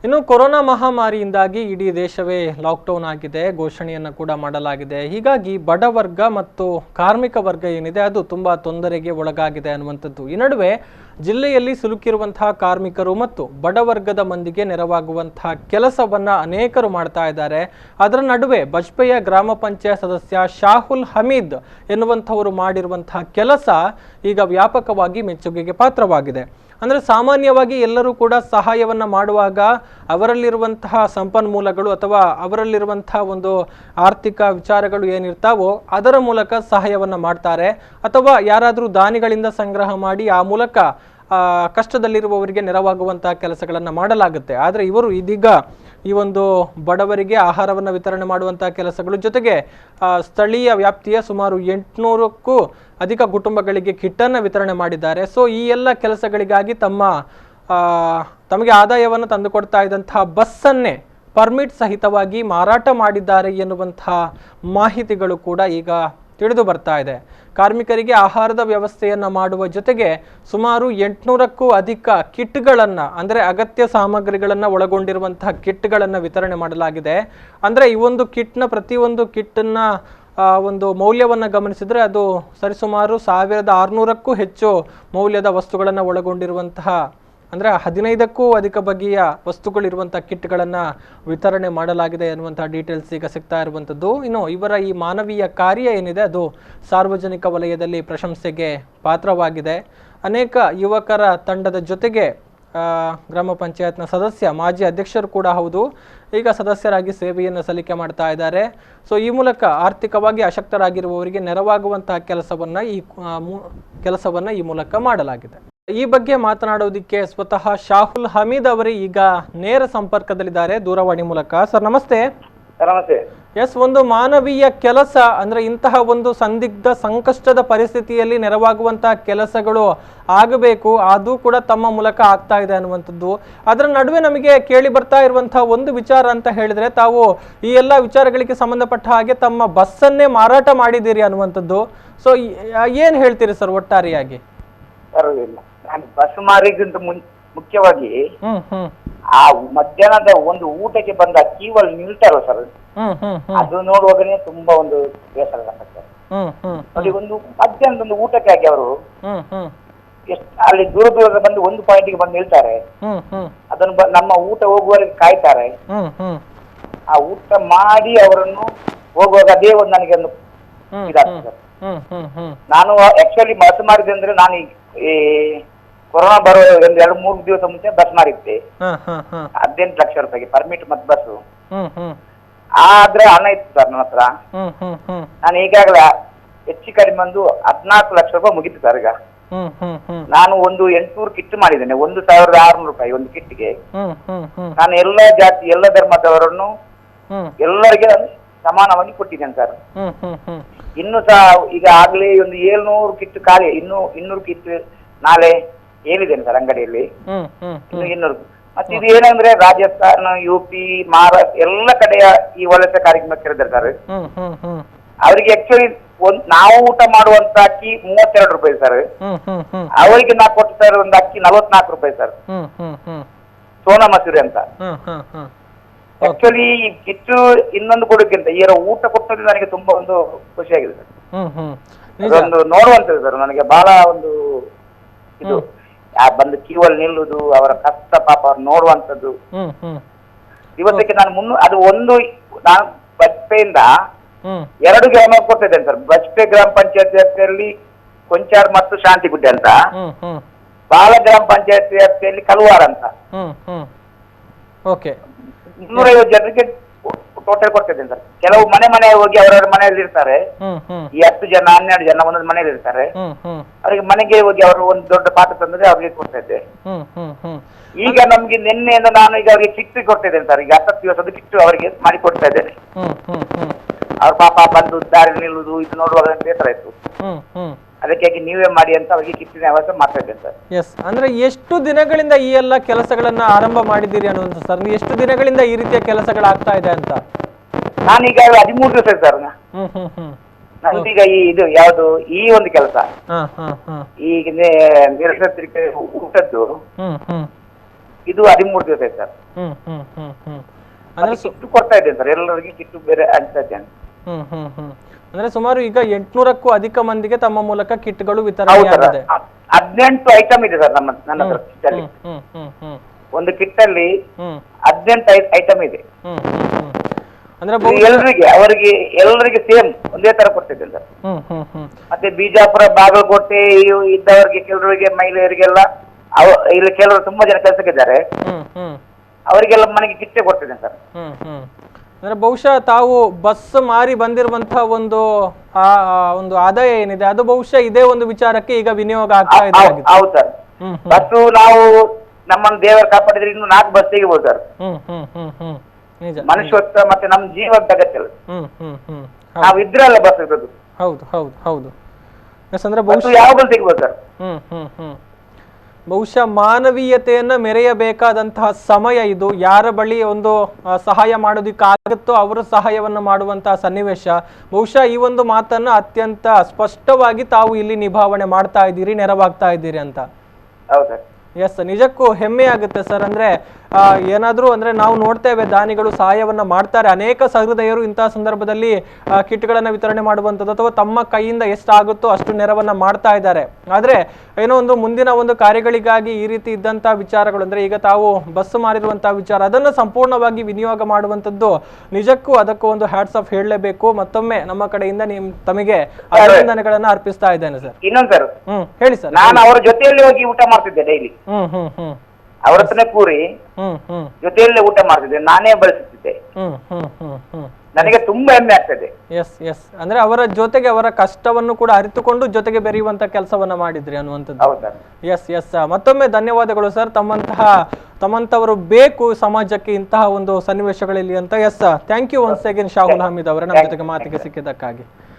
ಇನ್ನು ಕೊರೋನಾ ಮಹಾಮಾರಿಯಿಂದಾಗಿ ಇಡೀ ದೇಶವೇ ಲಾಕ್ಡೌನ್ ಆಗಿದೆ, ಘೋಷಣೆಯನ್ನು ಕೂಡ ಮಾಡಲಾಗಿದೆ. ಹೀಗಾಗಿ ಬಡವರ್ಗ ಮತ್ತು ಕಾರ್ಮಿಕ ವರ್ಗ ಏನಿದೆ ಅದು ತುಂಬಾ ತೊಂದರೆಗೆ ಒಳಗಾಗಿದೆ ಅನ್ನುವಂಥದ್ದು. ಈ ನಡುವೆ ಜಿಲ್ಲೆಯಲ್ಲಿ ಸಿಲುಕಿರುವಂತಹ ಕಾರ್ಮಿಕರು ಮತ್ತು ಬಡವರ್ಗದ ಮಂದಿಗೆ ನೆರವಾಗುವಂತಹ ಕೆಲಸವನ್ನ ಅನೇಕರು ಮಾಡ್ತಾ ಇದ್ದಾರೆ. ಅದರ ನಡುವೆ ಬಜ್ಪೆಯ ಗ್ರಾಮ ಪಂಚಾಯತ್ ಸದಸ್ಯ ಶಾಹುಲ್ ಹಮೀದ್ ಎನ್ನುವಂಥವರು ಮಾಡಿರುವಂತಹ ಕೆಲಸ ಈಗ ವ್ಯಾಪಕವಾಗಿ ಮೆಚ್ಚುಗೆಗೆ ಪಾತ್ರವಾಗಿದೆ. ಅಂದರೆ ಸಾಮಾನ್ಯವಾಗಿ ಎಲ್ಲರೂ ಕೂಡ ಸಹಾಯವನ್ನು ಮಾಡುವಾಗ ಅವರಲ್ಲಿರುವಂತಹ ಸಂಪನ್ಮೂಲಗಳು ಅಥವಾ ಅವರಲ್ಲಿರುವಂತಹ ಒಂದು ಆರ್ಥಿಕ ವಿಚಾರಗಳು ಏನಿರ್ತಾವೋ ಅದರ ಮೂಲಕ ಸಹಾಯವನ್ನು ಮಾಡ್ತಾರೆ, ಅಥವಾ ಯಾರಾದರೂ ದಾನಿಗಳಿಂದ ಸಂಗ್ರಹ ಮಾಡಿ ಆ ಮೂಲಕ ಕಷ್ಟದಲ್ಲಿರುವವರಿಗೆ ನೆರವಾಗುವಂತಹ ಕೆಲಸಗಳನ್ನು ಮಾಡಲಾಗುತ್ತೆ. ಆದರೆ ಇವರು ಇದೀಗ ಈ ಒಂದು ಬಡವರಿಗೆ ಆಹಾರವನ್ನು ವಿತರಣೆ ಮಾಡುವಂತಹ ಕೆಲಸಗಳು ಜೊತೆಗೆ ಸ್ಥಳೀಯ ವ್ಯಾಪ್ತಿಯ ಸುಮಾರು 800ಕ್ಕೂ ಅಧಿಕ ಕುಟುಂಬಗಳಿಗೆ ಕಿಟ್ಟನ್ನು ವಿತರಣೆ ಮಾಡಿದ್ದಾರೆ. ಸೊ ಈ ಎಲ್ಲ ಕೆಲಸಗಳಿಗಾಗಿ ತಮಗೆ ಆದಾಯವನ್ನು ತಂದುಕೊಡ್ತಾ ಇದ್ದಂತಹ ಬಸ್ಸನ್ನೇ ಪರ್ಮಿಟ್ ಸಹಿತವಾಗಿ ಮಾರಾಟ ಮಾಡಿದ್ದಾರೆ ಎನ್ನುವಂತಹ ಮಾಹಿತಿಗಳು ಕೂಡ ಈಗ ತಿಳಿದು ಬರ್ತಾ ಇದೆ. ಕಾರ್ಮಿಕರಿಗೆ ಆಹಾರದ ವ್ಯವಸ್ಥೆಯನ್ನು ಮಾಡುವ ಜೊತೆಗೆ ಸುಮಾರು 800ಕ್ಕೂ ಅಧಿಕ ಕಿಟ್ಗಳನ್ನು, ಅಂದರೆ ಅಗತ್ಯ ಸಾಮಗ್ರಿಗಳನ್ನು ಒಳಗೊಂಡಿರುವಂತಹ ಕಿಟ್ಗಳನ್ನು ವಿತರಣೆ ಮಾಡಲಾಗಿದೆ. ಅಂದರೆ ಈ ಒಂದು ಕಿಟ್ನ ಪ್ರತಿಯೊಂದು ಕಿಟ್ಟನ್ನ ಒಂದು ಮೌಲ್ಯವನ್ನು ಗಮನಿಸಿದರೆ ಅದು ಸರಿಸುಮಾರು 1600ಕ್ಕೂ ಹೆಚ್ಚು ಮೌಲ್ಯದ ವಸ್ತುಗಳನ್ನು ಒಳಗೊಂಡಿರುವಂತಹ, ಅಂದರೆ 15ಕ್ಕೂ ಅಧಿಕ ಬಗೆಯ ವಸ್ತುಗಳಿರುವಂಥ ಕಿಟ್ಗಳನ್ನು ವಿತರಣೆ ಮಾಡಲಾಗಿದೆ ಎನ್ನುವಂಥ ಡೀಟೇಲ್ಸ್ ಈಗ ಸಿಗ್ತಾ ಇರುವಂಥದ್ದು. ಇನ್ನು ಇವರ ಈ ಮಾನವೀಯ ಕಾರ್ಯ ಏನಿದೆ ಅದು ಸಾರ್ವಜನಿಕ ವಲಯದಲ್ಲಿ ಪ್ರಶಂಸೆಗೆ ಪಾತ್ರವಾಗಿದೆ. ಅನೇಕ ಯುವಕರ ತಂಡದ ಜೊತೆಗೆ ಗ್ರಾಮ ಪಂಚಾಯತ್ನ ಸದಸ್ಯ, ಮಾಜಿ ಅಧ್ಯಕ್ಷರು ಕೂಡ ಹೌದು, ಈಗ ಸದಸ್ಯರಾಗಿ ಸೇವೆಯನ್ನು ಸಲ್ಲಿಕೆ ಮಾಡ್ತಾ ಇದ್ದಾರೆ. ಸೊ ಈ ಮೂಲಕ ಆರ್ಥಿಕವಾಗಿ ಅಶಕ್ತರಾಗಿರುವವರಿಗೆ ನೆರವಾಗುವಂತಹ ಕೆಲಸವನ್ನು ಈ ಮೂಲಕ ಮಾಡಲಾಗಿದೆ. ಈ ಬಗ್ಗೆ ಮಾತನಾಡೋದಕ್ಕೆ ಸ್ವತಃ ಶಾಹುಲ್ ಹಮೀದ್ ಅವರು ಈಗ ನೇರ ಸಂಪರ್ಕದಲ್ಲಿದ್ದಾರೆ ದೂರವಾಣಿ ಮೂಲಕ. ಸರ್ ನಮಸ್ತೆ. ನಮಸ್ತೆ. ಎಸ್, ಒಂದು ಮಾನವೀಯ ಕೆಲಸ ಅಂದ್ರೆ ಇಂತಹ ಒಂದು ಸಂದಿಗ್ಧ ಸಂಕಷ್ಟದ ಪರಿಸ್ಥಿತಿಯಲ್ಲಿ ನೆರವಾಗುವಂತಹ ಕೆಲಸಗಳು ಆಗಬೇಕು, ಅದು ಕೂಡ ತಮ್ಮ ಮೂಲಕ ಆಗ್ತಾ ಇದೆ ಅನ್ನುವಂಥದ್ದು. ಅದರ ನಡುವೆ ನಮಗೆ ಕೇಳಿ ಬರ್ತಾ ಇರುವಂತಹ ಒಂದು ವಿಚಾರ ಅಂತ ಹೇಳಿದ್ರೆ, ತಾವು ಈ ಎಲ್ಲ ವಿಚಾರಗಳಿಗೆ ಸಂಬಂಧಪಟ್ಟ ಹಾಗೆ ತಮ್ಮ ಬಸ್ಸನ್ನೇ ಮಾರಾಟ ಮಾಡಿದ್ದೀರಿ ಅನ್ನುವಂಥದ್ದು. ಸೊ ಏನ್ ಹೇಳ್ತೀರಿ ಸರ್ ಒಟ್ಟಾರೆಯಾಗಿ? ನಾನು ಬಸ್ ಮಾರಿಗಿಂತ ಮುಖ್ಯವಾಗಿ ಆ ಮಧ್ಯಾಹ್ನದ ಒಂದು ಊಟಕ್ಕೆ ಬಂದ ಕ್ಯೂವಲ್ಲಿ ನಿಲ್ತಾರಲ್ಲ ಸರ್, ಅದು ನೋಡುವಾಗನೇ ತುಂಬಾ ಒಂದು ಬೇಸರ ಆಗುತ್ತೆ ನೋಡಿ. ಒಂದು ಮಧ್ಯಾಹ್ನದ ಒಂದು ಊಟಕ್ಕಾಗಿ ಅವರು ಅಲ್ಲಿ ದೂರ ದೂರದ ಬಂದು ಒಂದು ಪಾಯಿಂಟ್ಗೆ ಬಂದು ನಿಲ್ತಾರೆ, ಅದನ್ನು ನಮ್ಮ ಊಟ ಹೋಗುವವರೆಗೆ ಕಾಯ್ತಾರೆ. ಆ ಊಟ ಮಾಡಿ ಅವರನ್ನು ಹೋಗುವಾಗ ಅದೇ ಒಂದು ನನಗೆ ಒಂದು ಇದಾಗ್ತದೆ. ನಾನು ಆಕ್ಚುಲಿ ಬಸ್ ಮಾರಿದೆ ಅಂದ್ರೆ ನಾನು ಈ ಕೊರೋನಾ ಬರೋ ಒಂದು 2-3 ದಿವಸ ಮುಂಚೆ ಬಸ್ ಮಾರಿದ್ದೆ 18 ಲಕ್ಷ ರೂಪಾಯಿಗೆ ಪರ್ಮಿಟ್ ಮತ್ತು ಬಸ್. ಆದ್ರೆ ಹಣ ಇತ್ತು ಸರ್ ನನ್ನ ಹತ್ರ. ನಾನು ಈಗಾಗಲೇ ಹೆಚ್ಚು ಕಡಿಮೆ ಒಂದು 14 ಲಕ್ಷ ರೂಪಾಯಿ ಮುಗಿತು ಸರ್. ಈಗ ನಾನು ಒಂದು 800 ಕಿಟ್ ಮಾಡಿದ್ದೇನೆ, 1600 ರೂಪಾಯಿ ಒಂದು ಕಿಟ್ಗೆ. ನಾನು ಎಲ್ಲ ಜಾತಿ ಎಲ್ಲ ಧರ್ಮದವರನ್ನು ಎಲ್ಲರಿಗೆ ಸಮಾನವಾಗಿ ಕೊಟ್ಟಿದ್ದೇನೆ ಸರ್. ಇನ್ನು ಸಹ ಈಗ ಆಗ್ಲೇ ಒಂದು 700 ಕಿಟ್ ಖಾಲಿ, ಇನ್ನು 200 ಕಿಟ್ ನಾಳೆ ಹೇಳಿದ್ದೇನೆ ಸರ್ ಅಂಗಡಿಯಲ್ಲಿ. ಇನ್ನು 200. ಮತ್ತೆ ಇದು ಏನಂದ್ರೆ ರಾಜಸ್ಥಾನ, UP, ಮಹಾರಾಷ್ಟ್ರ ಎಲ್ಲ ಕಡೆಯ ಈ ವಲಸೆ ಕಾರ್ಯಕ್ರಮ ಕರೆದಿದ್ದಾರೆ ಸರ್. ಅವರಿಗೆ ಆಕ್ಚುಲಿ ನಾವು ಊಟ ಮಾಡುವಂತ ಅಕ್ಕಿ 32 ರೂಪಾಯಿ ಸರ್. ಅವರಿಗೆ ನಾ ಕೊಟ್ಟು ಸರ್ ಒಂದು ಅಕ್ಕಿ 44 ರೂಪಾಯಿ ಸರ್, ಸೋನಾ ಮಸೂರಿ ಅಂತ. ಆಕ್ಚುಲಿ ಈ ಕಿಟ್ಟು ಇನ್ನೊಂದು ಕೊಡೋಕ್ಕಿಂತ ಈ ಊಟ ಕೊಟ್ಟದ್ದು ನನಗೆ ತುಂಬಾ ಒಂದು ಖುಷಿಯಾಗಿದೆ ಸರ್. ಅದೊಂದು ನೋಡುವಂತದ್ದು ಸರ್ ನನಗೆ ಬಹಳ ಒಂದು ಇದು ಬಂದು ಕ್ಯೂವಲ್ಲಿ ನಿಲ್ಲುದು, ಅವರ ಕಷ್ಟ ಪಾಪ ಅವ್ರು ನೋಡುವಂತದ್ದು. ಇವತ್ತಿಗೆ ನಾನು ಅದು ನಾನು ಬಜ್ಪೆಯಿಂದ 2 ಗ್ರಾಮ ಕೊಟ್ಟಿದ್ದೇನೆ ಸರ್. ಬಜ್ಪೆ ಗ್ರಾಮ ಪಂಚಾಯತ್ ವ್ಯಾಪ್ತಿಯಲ್ಲಿ ಕೊಂಚಾರ್ ಮತ್ತು ಶಾಂತಿಗುಡ್ಡೆ ಅಂತ, ಬಾಲ ಗ್ರಾಮ ಪಂಚಾಯತ್ ವ್ಯಾಪ್ತಿಯಲ್ಲಿ ಕಲ್ವಾರ ಅಂತ 250 ಜನರಿಗೆ ಟೋಟಲ್ ಕೊಡ್ತಿದ್ದೇನೆ ಸರ್. ಕೆಲವು ಮನೆ ಹೋಗಿ ಅವರವರ ಮನೆಯಲ್ಲಿ ಇರ್ತಾರೆ, ಈ 10 ಜನ 12 ಜನ ಒಂದೊಂದು ಮನೆಯಲ್ಲಿ ಇರ್ತಾರೆ. ಅವರಿಗೆ ಮನೆಗೆ ಹೋಗಿ ಅವರು ಒಂದು ದೊಡ್ಡ ಪಾತ್ರ ತಂದ್ರೆ ಅವ್ರಿಗೆ ಕೊಡ್ತಾ ಇದ್ದೆ. ಈಗ ನಮ್ಗೆ ನಿನ್ನೆಯಿಂದ ನಾನು ಈಗ ಅವರಿಗೆ ಕಿಟ್ ಕೊಡ್ತಿದ್ದೇನೆ ಸರ್. ಈಗ 10 ದಿವಸದ ಕಿಟ್ ಅವರಿಗೆ ಮಾಡಿ ಕೊಡ್ತಾ ಇದ್ದೇನೆ. ಅವ್ರ ಪಾಪ ಬಂದು ದಾರಿ ನಿಲ್ಲುದು ಇದು ನೋಡುವಾಗ ಬೇಸರ ಇತ್ತು. ಅದಕ್ಕಾಗಿ ನೀವೇ ಮಾಡಿ ಅಂತ ಅವರಿಗೆ ಕಿಟ್ಟಿನ ವ್ಯವಸ್ಥೆ ಮಾಡ್ತಾ ಇದ್ದೇನೆ ಸರ್. ಎಸ್, ಅಂದ್ರೆ ಎಷ್ಟು ದಿನಗಳಿಂದ ಈ ಎಲ್ಲ ಕೆಲಸಗಳನ್ನ ಆರಂಭ ಮಾಡಿದ್ದೀರಿ ಅನ್ನುವಂಥ ಸರ್? ಎಷ್ಟು ದಿನಗಳಿಂದ ಈ ರೀತಿಯ ಕೆಲಸಗಳಾಗ್ತಾ ಇದೆ ಅಂತ? ನಾನೀಗ 13 ದಿವಸ ಸರ್. ನಂದೀಗ ಇದು ಯಾವುದು ಈ ಒಂದು ಕೆಲಸ ಈಗ ನಿರಸತ್ರಿಕೆ ಊಟದ್ದು ಇದು 13 ದಿವಸ ಆಯ್ತು ಸರ್. ಅಂದ್ರೆ ಕಿಟ್ಟು ಕೊಡ್ತಾ ಇದ್ದೇನೆ ಸರ್, ಎಲ್ಲರಿಗೆ ಕಿಟ್ಟು ಬೇರೆ ಹಂಚ್ತಾ ಇದ್ದೇನೆ. ಅಂದ್ರೆ ಸುಮಾರು ಈಗ 800ಕ್ಕೂ ಅಧಿಕ ಮಂದಿಗೆ ತಮ್ಮ ಮೂಲಕ ಕಿಟ್ಗಳು ವಿತರಣೆ ಆಗಿದೆ. 18 ಐಟಮ್ ಇದೆ ಸರ್ ನನ್ನ ಹತ್ರ ಕಿಟ್ಟಲ್ಲಿ. ಒಂದು ಕಿಟ್ಟಲ್ಲಿ 18 ಐಟಮ್ ಇದೆ. ಅಂದ್ರೆ ಎಲ್ಲರಿಗೆ ಸೇಮ್ ಒಂದೇ ತರ ಕೊಡ್ತಿದ್ದೇನೆ ಸರ್. ಮತ್ತೆ ಬಿಜಾಪುರ, ಬಾಗಲಕೋಟೆ ಇದ್ದವರಿಗೆ, ಕೆಲವರಿಗೆ, ಮಹಿಳೆಯರಿಗೆಲ್ಲ, ಇಲ್ಲಿ ಕೆಲವರು ತುಂಬಾ ಜನ ಕೆಲಸಕ್ಕಿದ್ದಾರೆ, ಅವರಿಗೆಲ್ಲ ಮನೆಗೆ ಕಿಟ್ಟೆ ಕೊಡ್ತಿದ್ದೇನೆ ಸರ್. ಅಂದ್ರೆ ಬಹುಶಃ ತಾವು ಬಸ್ ಮಾರಿ ಬಂದಿರುವಂತಹ ಒಂದು ಆದಾಯ ಏನಿದೆ ಅದು ಬಹುಶಃ ಇದೇ ಒಂದು ವಿಚಾರಕ್ಕೆ ಈಗ ವಿನಿಯೋಗ ಆಗ್ತಾ ಇದೆ. ಹೌದು ಸರ್. ಬಸ್ಸು ನಾವು ನಮ್ಮನ್ನು ದೇವರು ಕಾಪಾಡಿದ್ರೆ ಇನ್ನು 4 ಬಸ್ ತೆಗಿಬಹುದು ಸರ್. ಮನುಷ್ಯತ್ವ ಮತ್ತೆ ನಮ್ಮ ಜೀವದ ಅಗತ್ಯ ಅಲ್ಲ. ನಾವು ಇದ್ರಲ್ಲ ಬಸ್ ಇರೋದು. ಹೌದು. ಯಾವಾಗಲೂ ತೆಗಿಬಹುದು ಸರ್. ಬಹುಶಃ ಮಾನವೀಯತೆಯನ್ನ ಮೆರೆಯಬೇಕಾದಂತಹ ಸಮಯ ಇದು. ಯಾರ ಬಳಿ ಒಂದು ಸಹಾಯ ಮಾಡೋದಕ್ಕಾಗುತ್ತೋ ಅವರ ಸಹಾಯವನ್ನು ಮಾಡುವಂತಹ ಸನ್ನಿವೇಶ. ಬಹುಶಃ ಈ ಒಂದು ಮಾತನ್ನ ಅತ್ಯಂತ ಸ್ಪಷ್ಟವಾಗಿ ತಾವು ಇಲ್ಲಿ ನಿಭಾವಣೆ ಮಾಡ್ತಾ ಇದ್ದೀರಿ, ನೆರವಾಗ್ತಾ ಇದ್ದೀರಿ ಅಂತ. ಹೌದು. ಎಸ್, ನಿಜಕ್ಕೂ ಹೆಮ್ಮೆ ಆಗುತ್ತೆ ಸರ್. ಅಂದ್ರೆ ಏನಾದ್ರೂ ಅಂದ್ರೆ ನಾವು ನೋಡ್ತೇವೆ ದಾನಿಗಳು ಸಹಾಯವನ್ನ ಮಾಡ್ತಾರೆ, ಅನೇಕ ಸಹೃದಯರು ಇಂತಹ ಸಂದರ್ಭದಲ್ಲಿ ಕಿಟ್ಗಳನ್ನ ವಿತರಣೆ ಮಾಡುವಂಥದ್ದು ಅಥವಾ ತಮ್ಮ ಕೈಯಿಂದ ಎಷ್ಟಾಗುತ್ತೋ ಅಷ್ಟು ನೆರವನ್ನ ಮಾಡ್ತಾ ಇದ್ದಾರೆ. ಆದ್ರೆ ಏನೋ ಒಂದು ಮುಂದಿನ ಒಂದು ಕಾರ್ಯಗಳಿಗಾಗಿ ಈ ರೀತಿ ಇದ್ದಂತಹ ವಿಚಾರಗಳು, ಅಂದ್ರೆ ಈಗ ತಾವು ಬಸ್ ಮಾರಿರುವಂತಹ ವಿಚಾರ, ಅದನ್ನ ಸಂಪೂರ್ಣವಾಗಿ ವಿನಿಯೋಗ ಮಾಡುವಂಥದ್ದು ನಿಜಕ್ಕೂ ಅದಕ್ಕೂ ಒಂದು ಹ್ಯಾಟ್ಸ್ ಆಫ್ ಹೇಳಲೇಬೇಕು. ಮತ್ತೊಮ್ಮೆ ನಮ್ಮ ಕಡೆಯಿಂದ ತಮಗೆ ಅಭಿನಂದನೆಗಳನ್ನ ಅರ್ಪಿಸ್ತಾ ಇದ್ದೇನೆ ಸರ್. ಇನ್ನೊಂದು ಸರ್, ಹೇಳಿ ಸರ್. ನಾನು ಅವರ ಜೊತೆಯಲ್ಲಿ ಹೋಗಿ ಊಟ ಮಾಡ್ತಿದ್ದೆ ಡೈಲಿ. ಅವರ ಹತ್ರನೇ ಕೂರಿ ಜೊತೆಯಲ್ಲೇ ಊಟ ಮಾಡ್ತಿದ್ದೆ, ನಾನೇ ಬಳಸುತ್ತಿದ್ದೆ. ನನಗೆ ತುಂಬಾ ಹೆಮ್ಮೆ ಆಗ್ತದೆ. ಎಸ್, ಅಂದ್ರೆ ಅವರ ಜೊತೆಗೆ ಅವರ ಕಷ್ಟವನ್ನು ಕೂಡ ಅರಿತುಕೊಂಡು ಜೊತೆಗೆ ಬೆರೆಯುವಂತ ಕೆಲಸವನ್ನ ಮಾಡಿದ್ರಿ ಅನ್ನುವಂಥದ್ದು. ಎಸ್, ಮತ್ತೊಮ್ಮೆ ಧನ್ಯವಾದಗಳು ಸರ್. ತಮ್ಮಂತವರು ಬೇಕು ಸಮಾಜಕ್ಕೆ ಇಂತಹ ಒಂದು ಸನ್ನಿವೇಶಗಳಲ್ಲಿ ಅಂತ. Yes, thank you once again Shahul Hameed ಅವರೇ ನಮ್ಮ ಜೊತೆಗೆ ಮಾತಿಗೆ ಸಿಕ್ಕಿದ್ದಕ್ಕಾಗಿ.